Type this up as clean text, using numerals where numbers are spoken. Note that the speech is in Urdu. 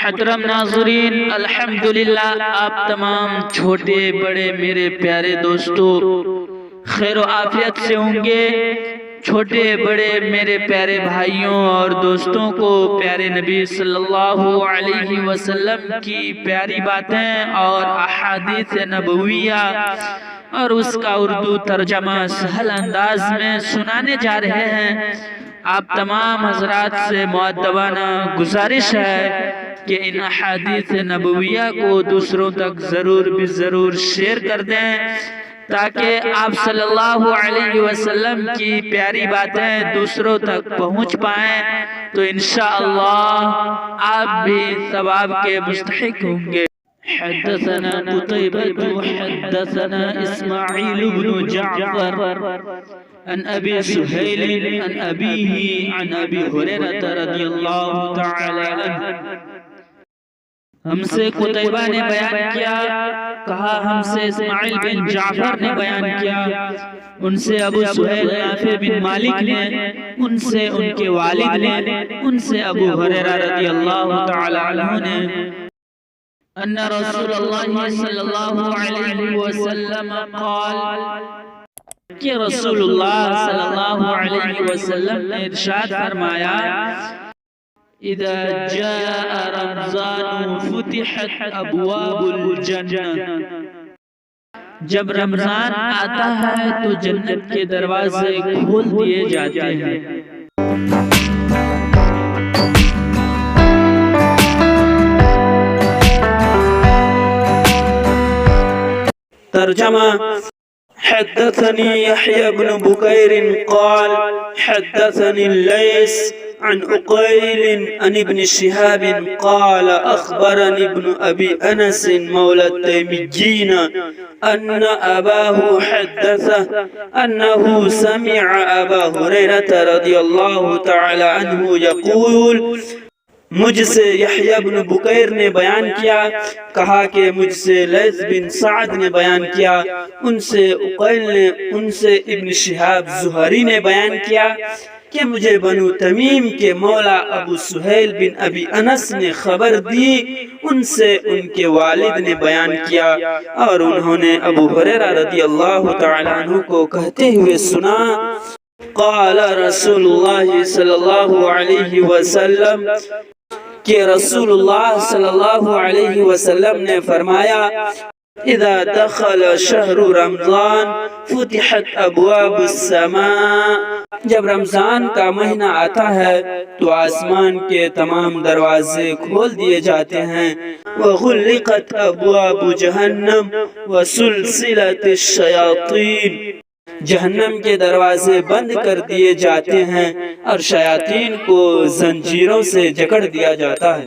محترم ناظرین، الحمدللہ آپ تمام چھوٹے بڑے میرے پیارے دوستو خیر و عافیت سے ہوں گے۔ چھوٹے بڑے میرے پیارے بھائیوں اور دوستوں کو پیارے نبی صلی اللہ علیہ وسلم کی پیاری باتیں اور احادیث نبویہ اور اس کا اردو ترجمہ سہل انداز میں سنانے جا رہے ہیں۔ آپ تمام حضرات سے مؤدبانہ گزارش ہے کہ ان احادیث نبویہ کو دوسروں تک ضرور شیئر کر دیں تاکہ آپ صلی اللہ علیہ وسلم کی پیاری باتیں دوسروں تک پہنچ پائیں، تو انشاءاللہ آپ بھی ثواب کے مستحق ہوں گے۔ حدثنا قتيبة حدثنا إسماعيل بن جعفر عن أبي سهيل عن أبيه عن أبي هريرة رضي الله تعالى عنه۔ ہم سے قتیبہ نے بیان کیا، کہا ہم سے اسماعیل بن جعفر نے بیان کیا، ان سے ابو سہیل نافع بن مالک نے، ان سے ان کے والد نے، ان سے ابو ہریرہ رضی اللہ تعالی عنہ نے، ان رسول اللہ صلی اللہ علیہ وسلم قال، کہ رسول اللہ صلی اللہ علیہ وسلم نے ارشاد فرمایا، اذا جاء رمضان فتحت ابواب الجنہ، جب رمضان آتا ہے تو جنت کے دروازے کھول دیے جاتے ہیں۔ ترجمہ: حدثني يحيى بن بكير قال حدثني الليث عن عقيل عن ابن شهاب قال أخبرني ابن أبي أنس مولى التيميين أن أباه حدثه أنه سمع أبا هريرة رضي الله تعالى عنه يقول، مجھ سے یحییٰ بن بکیر نے بیان کیا، کہا کہ مجھ سے لیث بن سعد نے بیان کیا، ان سے عقیل نے، ان سے ابن شہاب زہری نے بیان کیا کہ مجھے بنو تمیم کے مولا ابو سہیل بن ابی انس نے خبر دی، ان سے ان کے والد نے بیان کیا، اور انہوں نے ابو ہریرہ رضی اللہ تعالی عنہ کو کہتے ہوئے سنا، قال رسول اللہ صلی اللہ علیہ وسلم، کہ رسول اللہ صلی اللہ علیہ وسلم نے فرمایا، اذا دخل شہر رمضان فتحت ابواب السماء، جب رمضان کا مہینہ آتا ہے تو آسمان کے تمام دروازے کھول دیے جاتے ہیں، وغلقت ابواب جہنم وسلسلت الشیاطین، جہنم کے دروازے بند کر دیے جاتے ہیں اور شیاطین کو زنجیروں سے جکڑ دیا جاتا ہے۔